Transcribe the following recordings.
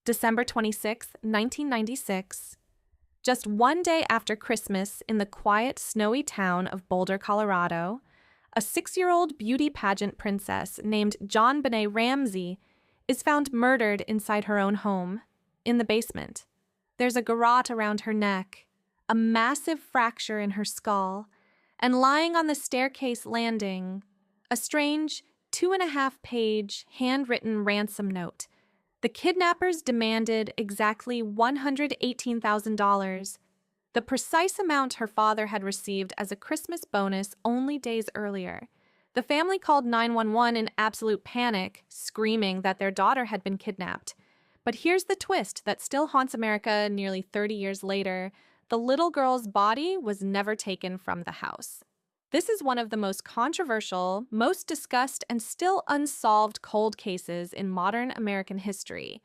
December 26, 1996. Just one day after Christmas, in the quiet, snowy town of Boulder, Colorado, a 6-year-old beauty pageant princess named JonBenét Ramsey is found murdered inside her own home, in the basement. There's a garrote around her neck, a massive fracture in her skull, and lying on the staircase landing, a strange 2.5-page handwritten ransom note. The kidnappers demanded exactly $118,000, the precise amount her father had received as a Christmas bonus only days earlier. The family called 911 in absolute panic, screaming that their daughter had been kidnapped. But here's the twist that still haunts America nearly 30 years later. The little girl's body was never taken from the house. This is one of the most controversial, most discussed, and still unsolved cold cases in modern American history.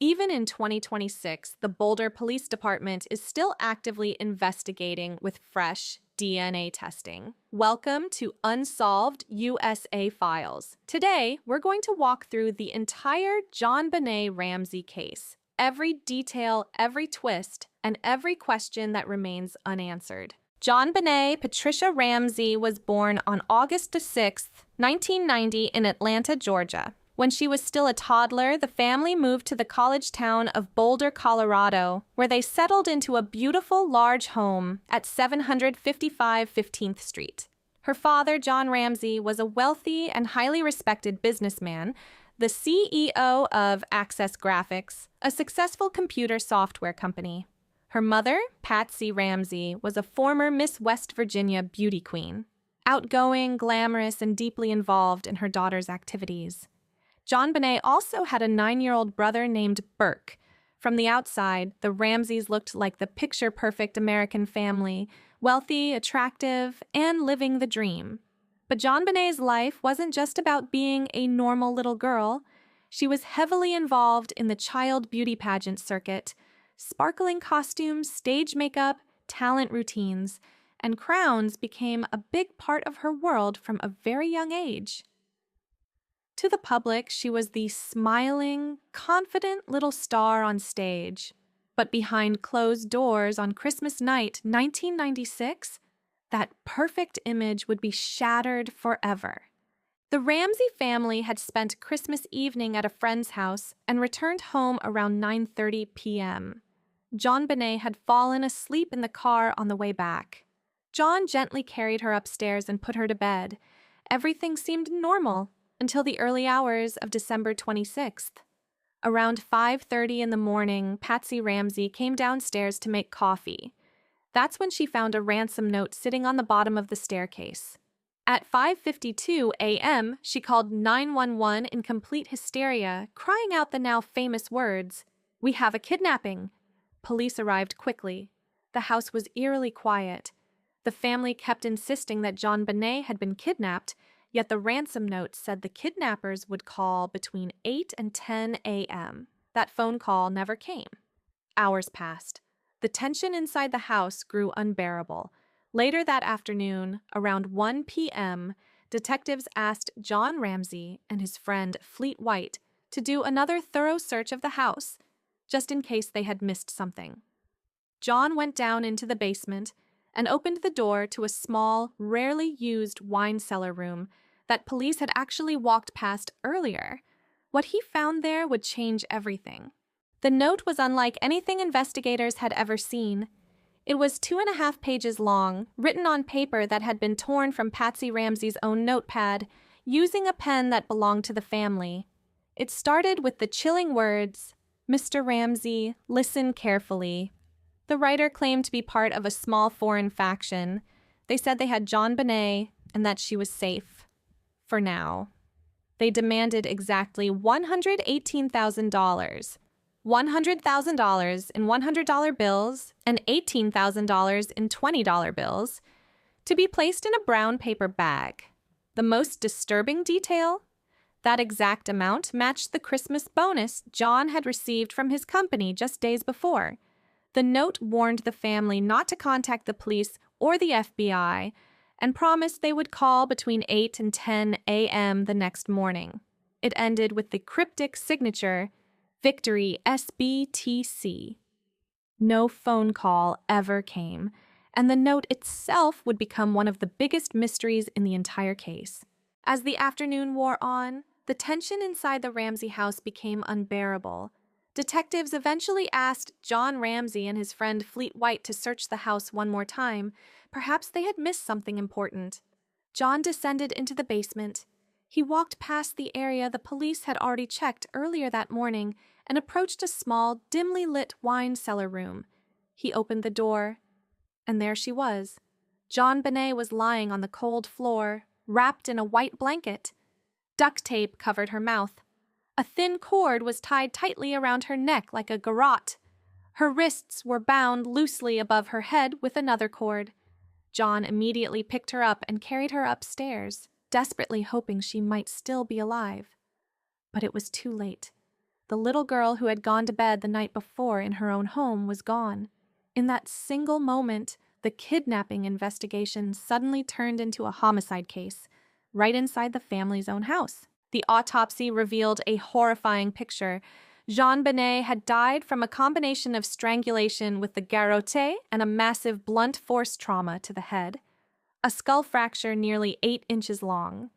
Even in 2026, the Boulder Police Department is still actively investigating with fresh DNA testing. Welcome to Unsolved USA Files. Today, we're going to walk through the entire JonBenét Ramsey case. Every detail, every twist, and every question that remains unanswered. JonBenét Patricia Ramsey was born on August 6, 1990 in Atlanta, Georgia. When she was still a toddler, the family moved to the college town of Boulder, Colorado, where they settled into a beautiful, large home at 755 15th Street. Her father, John Ramsey, was a wealthy and highly respected businessman, the CEO of Access Graphics, a successful computer software company. Her mother, Patsy Ramsey, was a former Miss West Virginia beauty queen, outgoing, glamorous, and deeply involved in her daughter's activities. JonBenét also had a 9-year-old brother named Burke. From the outside, the Ramseys looked like the picture-perfect American family, wealthy, attractive, and living the dream. But JonBenét's life wasn't just about being a normal little girl. She was heavily involved in the child beauty pageant circuit. Sparkling costumes, stage makeup, talent routines, and crowns became a big part of her world from a very young age. To the public, she was the smiling, confident little star on stage. But behind closed doors on Christmas night, 1996, that perfect image would be shattered forever. The Ramsey family had spent Christmas evening at a friend's house and returned home around 9:30 p.m. JonBenét had fallen asleep in the car on the way back. John gently carried her upstairs and put her to bed. Everything seemed normal until the early hours of December 26th. Around 5:30 in the morning, Patsy Ramsey came downstairs to make coffee. That's when she found a ransom note sitting on the bottom of the staircase. At 5:52 a.m., she called 911 in complete hysteria, crying out the now famous words, "We have a kidnapping." Police arrived quickly. The house was eerily quiet. The family kept insisting that JonBenét had been kidnapped, yet the ransom note said the kidnappers would call between 8 and 10 a.m. That phone call never came. Hours passed. The tension inside the house grew unbearable. Later that afternoon, around 1 p.m., detectives asked John Ramsey and his friend Fleet White to do another thorough search of the house, just in case they had missed something. John went down into the basement and opened the door to a small, rarely used wine cellar room that police had actually walked past earlier. What he found there would change everything. The note was unlike anything investigators had ever seen. It was 2.5 pages long, written on paper that had been torn from Patsy Ramsey's own notepad, using a pen that belonged to the family. It started with the chilling words, "Mr. Ramsey, listen carefully." The writer claimed to be part of a small foreign faction. They said they had JonBenét and that she was safe. For now. They demanded exactly $118,000. $100,000 in $100 bills and $18,000 in $20 bills to be placed in a brown paper bag. The most disturbing detail? That exact amount matched the Christmas bonus John had received from his company just days before. The note warned the family not to contact the police or the FBI and promised they would call between 8 and 10 a.m. the next morning. It ended with the cryptic signature, Victory SBTC. No phone call ever came, and the note itself would become one of the biggest mysteries in the entire case. As the afternoon wore on, the tension inside the Ramsey house became unbearable. Detectives eventually asked John Ramsey and his friend Fleet White to search the house one more time. Perhaps they had missed something important. John descended into the basement. He walked past the area the police had already checked earlier that morning and approached a small, dimly lit wine cellar room. He opened the door, and there she was. JonBenét was lying on the cold floor, wrapped in a white blanket. Duct tape covered her mouth. A thin cord was tied tightly around her neck like a garrote. Her wrists were bound loosely above her head with another cord. John immediately picked her up and carried her upstairs, desperately hoping she might still be alive. But it was too late. The little girl who had gone to bed the night before in her own home was gone. In that single moment, the kidnapping investigation suddenly turned into a homicide case, right inside the family's own house. The autopsy revealed a horrifying picture. JonBenét had died from a combination of strangulation with the garrote and a massive blunt force trauma to the head, a skull fracture nearly 8 inches long.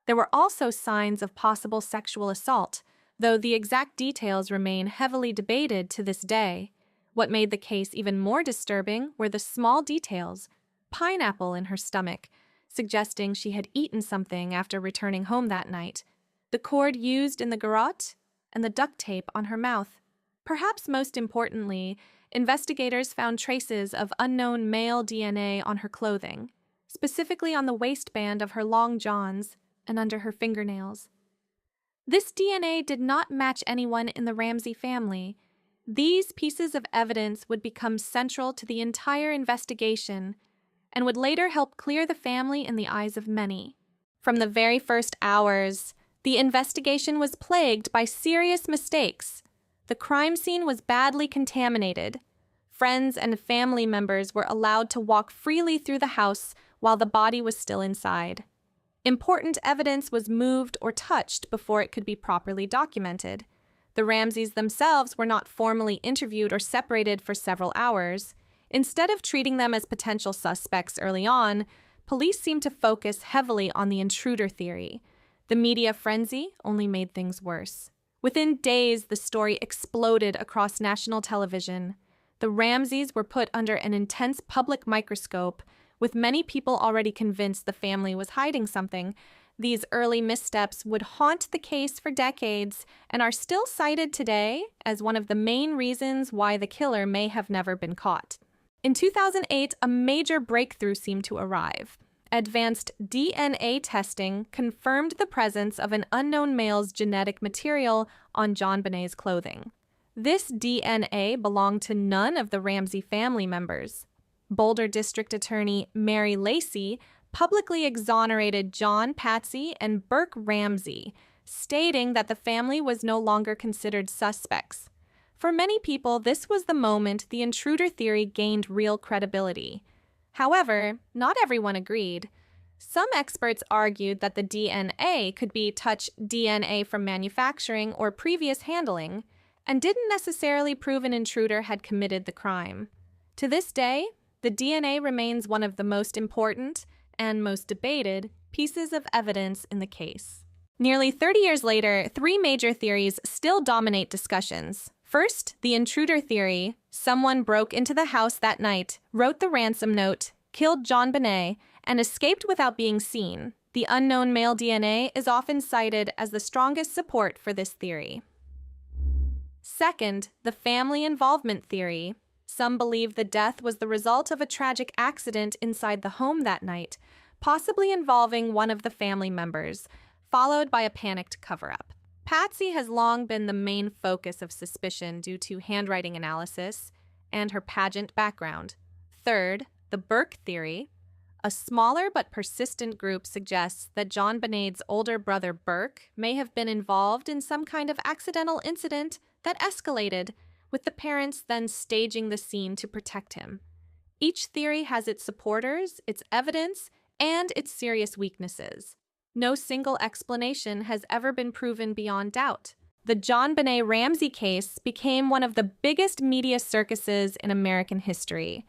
There were also signs of possible sexual assault, though the exact details remain heavily debated to this day. What made the case even more disturbing were the small details: pineapple in her stomach, suggesting she had eaten something after returning home that night, the cord used in the garrote, and the duct tape on her mouth. Perhaps most importantly, investigators found traces of unknown male DNA on her clothing, specifically on the waistband of her long johns and under her fingernails. This DNA did not match anyone in the Ramsey family. These pieces of evidence would become central to the entire investigation and would later help clear the family in the eyes of many. From the very first hours, the investigation was plagued by serious mistakes. The crime scene was badly contaminated. Friends and family members were allowed to walk freely through the house while the body was still inside. Important evidence was moved or touched before it could be properly documented. The Ramseys themselves were not formally interviewed or separated for several hours. Instead of treating them as potential suspects early on, police seemed to focus heavily on the intruder theory. The media frenzy only made things worse. Within days, the story exploded across national television. The Ramseys were put under an intense public microscope, with many people already convinced the family was hiding something. These early missteps would haunt the case for decades and are still cited today as one of the main reasons why the killer may have never been caught. In 2008, a major breakthrough seemed to arrive. Advanced DNA testing confirmed the presence of an unknown male's genetic material on JonBenét's clothing. This DNA belonged to none of the Ramsey family members. Boulder District Attorney Mary Lacey publicly exonerated John Patsy and Burke Ramsey, stating that the family was no longer considered suspects. For many people, this was the moment the intruder theory gained real credibility. However, not everyone agreed. Some experts argued that the DNA could be touch DNA from manufacturing or previous handling, and didn't necessarily prove an intruder had committed the crime. To this day, the DNA remains one of the most important and most debated pieces of evidence in the case. Nearly 30 years later, 3 major theories still dominate discussions. First, the intruder theory. Someone broke into the house that night, wrote the ransom note, killed JonBenét, and escaped without being seen. The unknown male DNA is often cited as the strongest support for this theory. Second, the family involvement theory. Some believe the death was the result of a tragic accident inside the home that night, possibly involving one of the family members, followed by a panicked cover-up. Patsy has long been the main focus of suspicion due to handwriting analysis and her pageant background. Third, the Burke theory. A smaller but persistent group suggests that JonBenét's older brother Burke may have been involved in some kind of accidental incident that escalated, with the parents then staging the scene to protect him. Each theory has its supporters, its evidence, and its serious weaknesses. No single explanation has ever been proven beyond doubt. The JonBenét Ramsey case became one of the biggest media circuses in American history.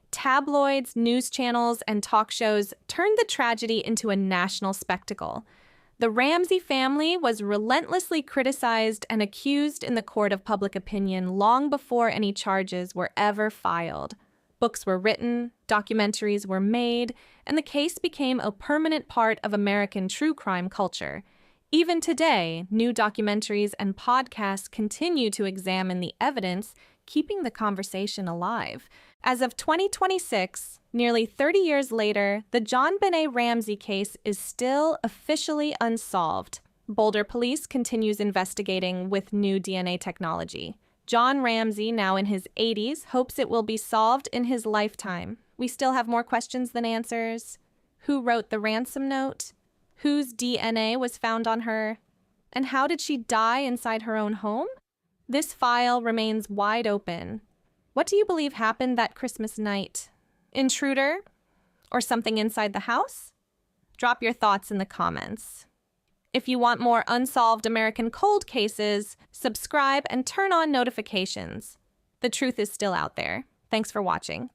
Tabloids, news channels, and talk shows turned the tragedy into a national spectacle. The Ramsey family was relentlessly criticized and accused in the court of public opinion long before any charges were ever filed. Books were written, documentaries were made, and the case became a permanent part of American true crime culture. Even today, new documentaries and podcasts continue to examine the evidence, keeping the conversation alive. As of 2026, nearly 30 years later, the JonBenét Ramsey case is still officially unsolved. Boulder police continues investigating with new DNA technology. John Ramsey, now in his 80s, hopes it will be solved in his lifetime. We still have more questions than answers. Who wrote the ransom note? Whose DNA was found on her? And how did she die inside her own home? This file remains wide open. What do you believe happened that Christmas night? Intruder? Or something inside the house? Drop your thoughts in the comments. If you want more unsolved American cold cases, subscribe and turn on notifications. The truth is still out there. Thanks for watching.